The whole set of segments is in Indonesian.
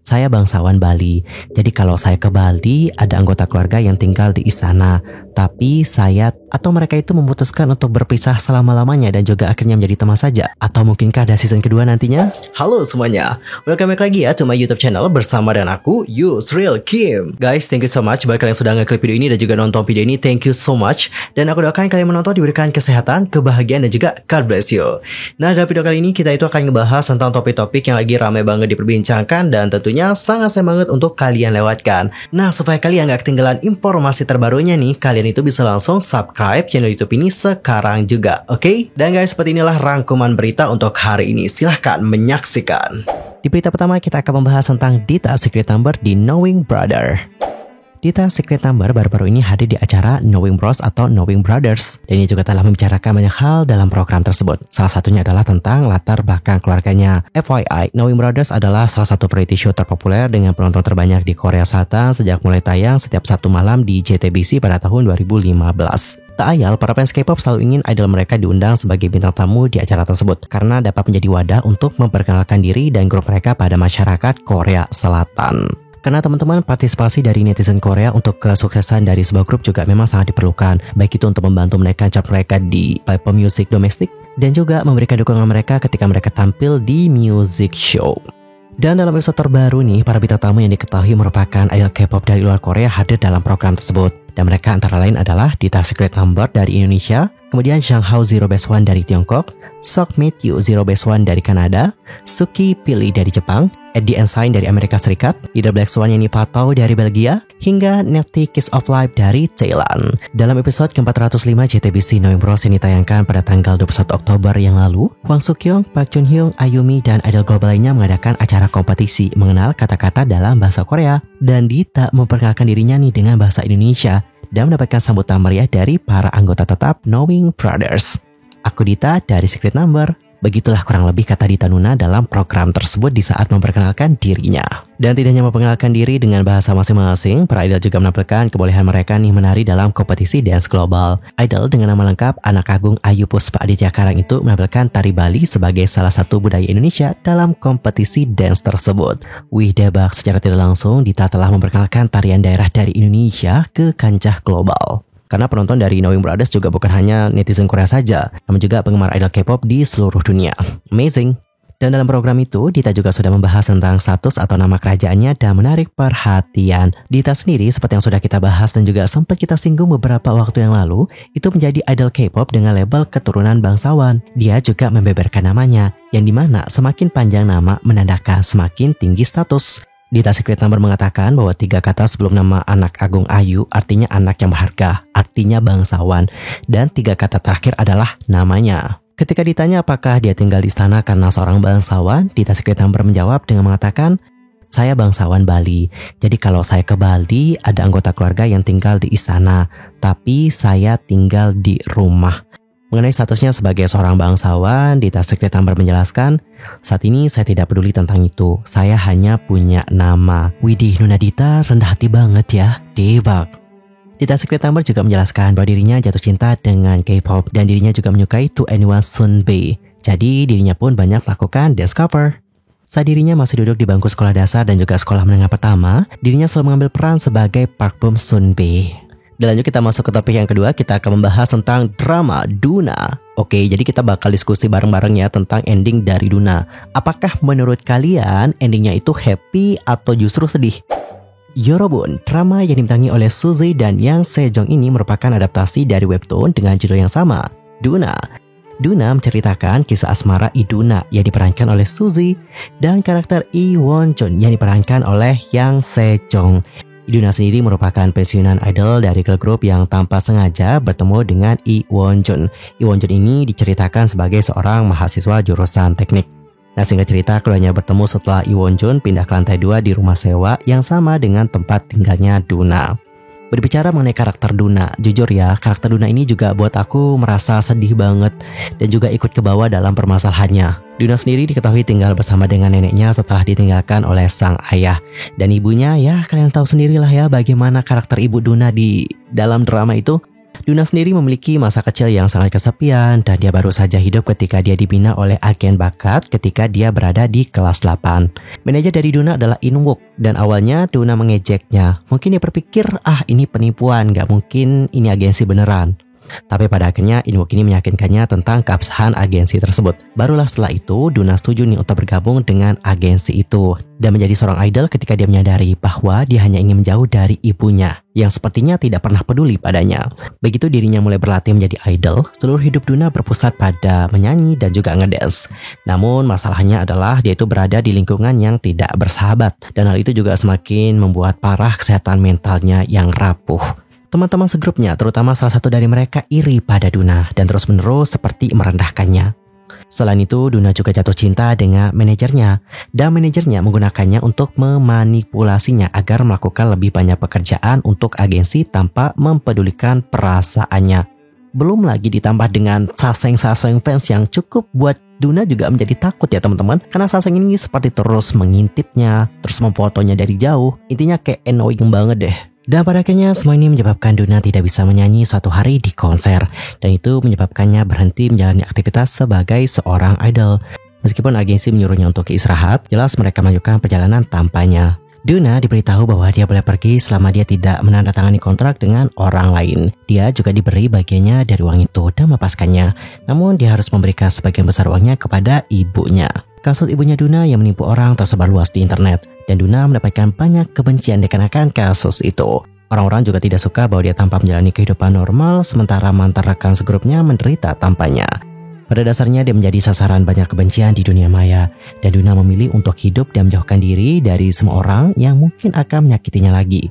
Saya bangsawan Bali. Jadi kalau saya ke Bali, ada anggota keluarga yang tinggal di istana. Tapi saya atau mereka itu memutuskan untuk berpisah selama-lamanya dan juga akhirnya menjadi teman saja. Atau mungkinkah ada season kedua nantinya? Halo semuanya, welcome back lagi ya to my YouTube channel bersama dengan aku, Yusril Kim. Guys, thank you so much bagi kalian yang sudah ngeklik video ini dan juga nonton video ini. Thank you so much. Dan aku doakan kalian menonton diberikan kesehatan, kebahagiaan dan juga God bless you. Nah, dalam video kali ini kita itu akan ngebahas tentang topik-topik yang lagi ramai banget diperbincangkan dan tentunya sangat banget untuk kalian lewatkan. Nah, supaya kalian gak ketinggalan informasi terbarunya nih, kalian itu bisa langsung subscribe channel YouTube ini sekarang juga, oke? Dan guys, seperti inilah rangkuman berita untuk hari ini. Silahkan menyaksikan. Di berita pertama kita akan membahas tentang Dita Secret Number di Knowing Brother. Dita Secret Number baru-baru ini hadir di acara Knowing Bros atau Knowing Brothers. Dan ini juga telah membicarakan banyak hal dalam program tersebut. Salah satunya adalah tentang latar belakang keluarganya. FYI, Knowing Brothers adalah salah satu variety show terpopuler dengan penonton terbanyak di Korea Selatan sejak mulai tayang setiap Sabtu malam di JTBC pada tahun 2015. Tak ayal, para fans K-pop selalu ingin idol mereka diundang sebagai bintang tamu di acara tersebut karena dapat menjadi wadah untuk memperkenalkan diri dan grup mereka pada masyarakat Korea Selatan. Karena teman-teman, partisipasi dari netizen Korea untuk kesuksesan dari sebuah grup juga memang sangat diperlukan, baik itu untuk membantu menaikkan chart mereka di platform musik domestik dan juga memberikan dukungan mereka ketika mereka tampil di music show. Dan dalam episode terbaru nih, para bintang tamu yang diketahui merupakan idol K-pop dari luar Korea hadir dalam program tersebut. Dan mereka antara lain adalah Dita Secret Number dari Indonesia, kemudian Zhang Hao Zero Base One dari Tiongkok, Sok Matthew Zero Base One dari Kanada, Suki Pili dari Jepang, Eddie Ensign dari Amerika Serikat, Leader Black Swan Yani Patau dari Belgia, hingga Nefty Kiss of Life dari Thailand. Dalam episode ke-405 JTBC Knowing Bros yang ditayangkan pada tanggal 21 Oktober yang lalu, Hwang Suk-kyung, Park Jun-hyung, Ayumi, dan idol global lainnya mengadakan acara kompetisi mengenal kata-kata dalam bahasa Korea. Dan Dita memperkenalkan dirinya nih dengan bahasa Indonesia dan mendapatkan sambutan meriah dari para anggota tetap Knowing Brothers. Aku Dita dari Secret Number. Begitulah kurang lebih kata Dita Nuna dalam program tersebut di saat memperkenalkan dirinya. Dan tidak hanya memperkenalkan diri dengan bahasa masing-masing, para idol juga menampilkan kebolehan mereka nih menari dalam kompetisi dance global. Idol dengan nama lengkap Anak Agung Ayu Puspa Aditya Karang itu menampilkan tari Bali sebagai salah satu budaya Indonesia dalam kompetisi dance tersebut. Wih debak, secara tidak langsung Dita telah memperkenalkan tarian daerah dari Indonesia ke kancah global. Karena penonton dari Knowing Brothers juga bukan hanya netizen Korea saja, namun juga penggemar idol K-pop di seluruh dunia. Amazing! Dan dalam program itu, Dita juga sudah membahas tentang status atau nama kerajaannya dan menarik perhatian. Dita sendiri, seperti yang sudah kita bahas dan juga sempat kita singgung beberapa waktu yang lalu, itu menjadi idol K-pop dengan label keturunan bangsawan. Dia juga membeberkan namanya, yang dimana semakin panjang nama menandakan semakin tinggi status. Dita Secret Number mengatakan bahwa 3 kata sebelum nama Anak Agung Ayu artinya anak yang berharga, artinya bangsawan, dan 3 kata terakhir adalah namanya. Ketika ditanya apakah dia tinggal di istana karena seorang bangsawan, Dita Secret Number menjawab dengan mengatakan, saya bangsawan Bali. Jadi kalau saya ke Bali, ada anggota keluarga yang tinggal di istana, tapi saya tinggal di rumah. Mengenai statusnya sebagai seorang bangsawan, Dita Secret Number menjelaskan, saat ini saya tidak peduli tentang itu, saya hanya punya nama. Widih, Nuna Dita rendah hati banget ya, debak. Dita Secret Number juga menjelaskan bahwa dirinya jatuh cinta dengan K-pop dan dirinya juga menyukai To Anyone Sunbae. Jadi dirinya pun banyak melakukan dance cover. Saat dirinya masih duduk di bangku sekolah dasar dan juga sekolah menengah pertama, dirinya selalu mengambil peran sebagai Park Bum Sunbae. Dan lanjut kita masuk ke topik yang kedua, kita akan membahas tentang drama Duna. Oke, jadi kita bakal diskusi bareng-bareng ya tentang ending dari Duna. Apakah menurut kalian endingnya itu happy atau justru sedih? Yorobun, drama yang dibintangi oleh Suzy dan Yang Sejong ini merupakan adaptasi dari webtoon dengan judul yang sama, Duna. Duna menceritakan kisah asmara Iduna yang diperankan oleh Suzy dan karakter Lee Won-chun yang diperankan oleh Yang Sejong. Iduna sendiri merupakan pensiunan idol dari girl group yang tanpa sengaja bertemu dengan Lee Won-chun. Lee Won-chun ini diceritakan sebagai seorang mahasiswa jurusan teknik. Nah, singkat cerita, keduanya bertemu setelah Lee Won-chun pindah ke lantai 2 di rumah sewa yang sama dengan tempat tinggalnya Duna. Berbicara mengenai karakter Duna, jujur ya, karakter Duna ini juga buat aku merasa sedih banget dan juga ikut ke bawah dalam permasalahannya. Duna sendiri diketahui tinggal bersama dengan neneknya setelah ditinggalkan oleh sang ayah. Dan ibunya, ya kalian tahu sendirilah ya bagaimana karakter ibu Duna di dalam drama itu. Duna sendiri memiliki masa kecil yang sangat kesepian dan dia baru saja hidup ketika dia dibina oleh agen bakat ketika dia berada di kelas 8. Manajer dari Duna adalah In-wook dan awalnya Duna mengejeknya. Mungkin dia berpikir, ini penipuan, gak mungkin ini agensi beneran. Tapi pada akhirnya In-wook ini meyakinkannya tentang keabsahan agensi tersebut. Barulah setelah itu Duna setuju nih untuk bergabung dengan agensi itu dan menjadi seorang idol ketika dia menyadari bahwa dia hanya ingin menjauh dari ibunya yang sepertinya tidak pernah peduli padanya. Begitu dirinya mulai berlatih menjadi idol, seluruh hidup Duna berpusat pada menyanyi dan juga ngedance. Namun masalahnya adalah dia itu berada di lingkungan yang tidak bersahabat dan hal itu juga semakin membuat parah kesehatan mentalnya yang rapuh. Teman-teman segrupnya, terutama salah satu dari mereka, iri pada Duna dan terus-menerus seperti merendahkannya. Selain itu, Duna juga jatuh cinta dengan manajernya dan manajernya menggunakannya untuk memanipulasinya agar melakukan lebih banyak pekerjaan untuk agensi tanpa mempedulikan perasaannya. Belum lagi ditambah dengan saseng-saseng fans yang cukup buat Duna juga menjadi takut ya teman-teman, karena saseng ini seperti terus mengintipnya, terus memfotonya dari jauh. Intinya kayak annoying banget deh. Dan pada akhirnya semua ini menyebabkan Duna tidak bisa menyanyi suatu hari di konser. Dan itu menyebabkannya berhenti menjalani aktivitas sebagai seorang idol. Meskipun agensi menyuruhnya untuk istirahat, jelas mereka melanjutkan perjalanan tanpanya. Duna diberitahu bahwa dia boleh pergi selama dia tidak menandatangani kontrak dengan orang lain. Dia juga diberi bagiannya dari uang itu dan melepaskannya. Namun dia harus memberikan sebagian besar uangnya kepada ibunya. Kasus ibunya Duna yang menipu orang tersebar luas di internet. Dan Duna mendapatkan banyak kebencian dikarenakan kasus itu. Orang-orang juga tidak suka bahwa dia tanpa menjalani kehidupan normal, sementara mantan rekan segrupnya menderita tanpanya. Pada dasarnya dia menjadi sasaran banyak kebencian di dunia maya. Dan Duna memilih untuk hidup dan menjauhkan diri dari semua orang yang mungkin akan menyakitinya lagi.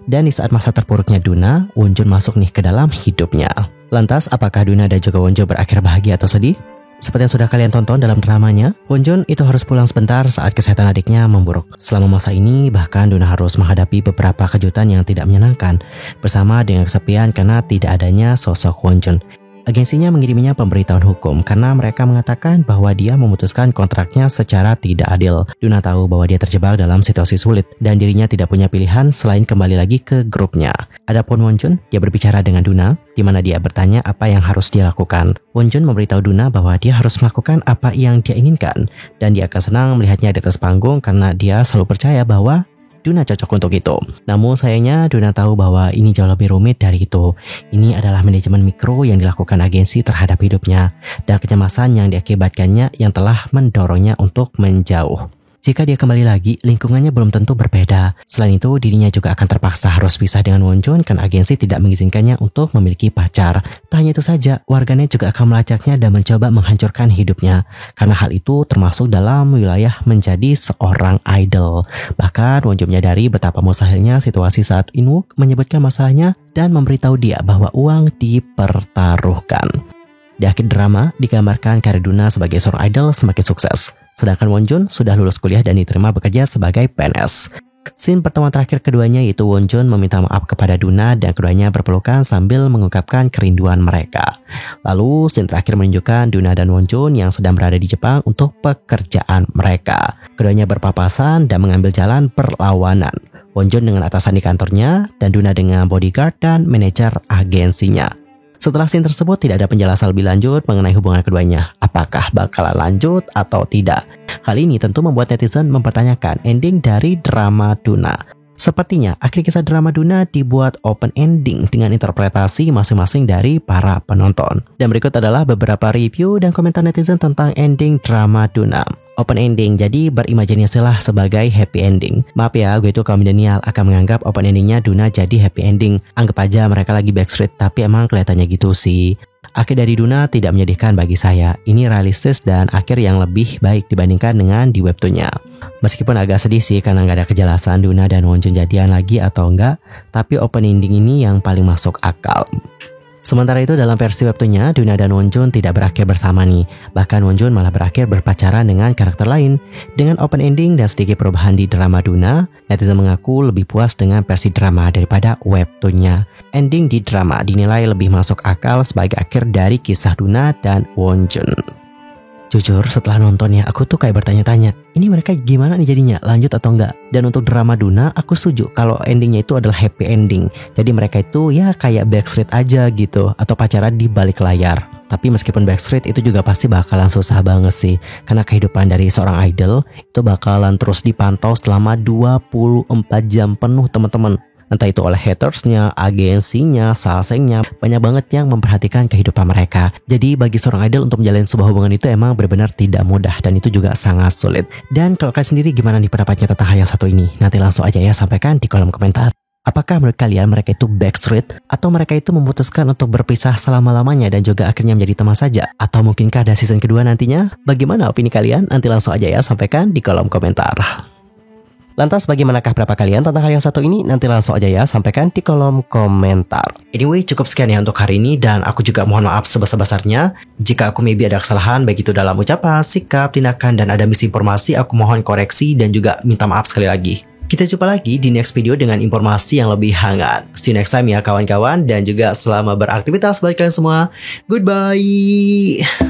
Dan di saat masa terpuruknya Duna, Wonjun masuk nih ke dalam hidupnya. Lantas, apakah Duna dan juga Wonjun berakhir bahagia atau sedih? Seperti yang sudah kalian tonton dalam dramanya, Wonjun itu harus pulang sebentar saat kesehatan adiknya memburuk. Selama masa ini, bahkan Duna harus menghadapi beberapa kejutan yang tidak menyenangkan, bersama dengan kesepian karena tidak adanya sosok Wonjun. Agensinya mengiriminya pemberitahuan hukum karena mereka mengatakan bahwa dia memutuskan kontraknya secara tidak adil. Duna tahu bahwa dia terjebak dalam situasi sulit dan dirinya tidak punya pilihan selain kembali lagi ke grupnya. Adapun Wonjun, dia berbicara dengan Duna, di mana dia bertanya apa yang harus dia lakukan. Wonjun memberitahu Duna bahwa dia harus melakukan apa yang dia inginkan dan dia akan senang melihatnya di atas panggung karena dia selalu percaya bahwa Duna cocok untuk itu. Namun sayangnya Duna tahu bahwa ini jauh lebih rumit dari itu. Ini adalah manajemen mikro yang dilakukan agensi terhadap hidupnya dan kecemasan yang diakibatkannya yang telah mendorongnya untuk menjauh. Jika dia kembali lagi, lingkungannya belum tentu berbeda. Selain itu, dirinya juga akan terpaksa harus pisah dengan Wonjun karena agensi tidak mengizinkannya untuk memiliki pacar. Tak hanya itu saja, warganet juga akan melacaknya dan mencoba menghancurkan hidupnya. Karena hal itu termasuk dalam wilayah menjadi seorang idol. Bahkan Wonjun menyadari betapa mustahilnya situasi saat In-wook menyebutkan masalahnya dan memberitahu dia bahwa uang dipertaruhkan. Di akhir drama, digambarkan karir Duna sebagai seorang idol semakin sukses. Sedangkan Wonjun sudah lulus kuliah dan diterima bekerja sebagai PNS. Scene pertemuan terakhir keduanya yaitu Wonjun meminta maaf kepada Duna dan keduanya berpelukan sambil mengungkapkan kerinduan mereka. Lalu scene terakhir menunjukkan Duna dan Wonjun yang sedang berada di Jepang untuk pekerjaan mereka. Keduanya berpapasan dan mengambil jalan perlawanan. Wonjun dengan atasan di kantornya dan Duna dengan bodyguard dan manajer agensinya. Setelah scene tersebut tidak ada penjelasan lebih lanjut mengenai hubungan keduanya. Apakah bakalan lanjut atau tidak? Hal ini tentu membuat netizen mempertanyakan ending dari drama Duna. Sepertinya akhir kisah drama Duna dibuat open ending dengan interpretasi masing-masing dari para penonton. Dan berikut adalah beberapa review dan komentar netizen tentang ending drama Duna. Open ending, jadi berimajinasilah sebagai happy ending. Maaf ya, gue itu kaum milenial akan menganggap open endingnya Duna jadi happy ending. Anggap aja mereka lagi backstreet, tapi emang kelihatannya gitu sih. Akhir dari Duna tidak menyedihkan bagi saya. Ini realistis dan akhir yang lebih baik dibandingkan dengan di webtoonnya. Meskipun agak sedih sih karena nggak ada kejelasan Duna dan Wonjun jadian lagi atau enggak, tapi open ending ini yang paling masuk akal. Sementara itu dalam versi webtoonnya, Duna dan Wonjun tidak berakhir bersama nih. Bahkan Wonjun malah berakhir berpacaran dengan karakter lain. Dengan open ending dan sedikit perubahan di drama Duna, netizen mengaku lebih puas dengan versi drama daripada webtoonnya. Ending di drama dinilai lebih masuk akal sebagai akhir dari kisah Duna dan Wonjun. Jujur setelah nontonnya aku tuh kayak bertanya-tanya, ini mereka gimana nih jadinya, lanjut atau enggak? Dan untuk drama Duna aku setuju kalau endingnya itu adalah happy ending. Jadi mereka itu ya kayak Backstreet aja gitu, atau pacaran di balik layar. Tapi meskipun Backstreet itu juga pasti bakalan susah banget sih, karena kehidupan dari seorang idol itu bakalan terus dipantau selama 24 jam penuh teman-teman. Entah itu oleh hatersnya, agensinya, salesnya, banyak banget yang memperhatikan kehidupan mereka. Jadi bagi seorang idol untuk menjalin sebuah hubungan itu emang benar-benar tidak mudah dan itu juga sangat sulit. Dan kalau kalian sendiri gimana nih pendapatnya tentang hal yang satu ini? Nanti langsung aja ya sampaikan di kolom komentar. Apakah menurut kalian mereka itu Backstreet atau mereka itu memutuskan untuk berpisah selama-lamanya dan juga akhirnya menjadi teman saja? Atau mungkinkah ada season kedua nantinya? Bagaimana opini kalian? Nanti langsung aja ya sampaikan di kolom komentar. Lantas bagaimanakah pendapat kalian tentang hal yang satu ini? Nanti langsung aja ya sampaikan di kolom komentar. Anyway, cukup sekian ya untuk hari ini dan aku juga mohon maaf sebesar-besarnya jika aku maybe ada kesalahan baik itu dalam ucapan, sikap, tindakan dan ada misinformasi. Aku mohon koreksi dan juga minta maaf sekali lagi. Kita jumpa lagi di next video dengan informasi yang lebih hangat. See you next time ya kawan-kawan dan juga selama beraktivitas bagi kalian semua. Goodbye.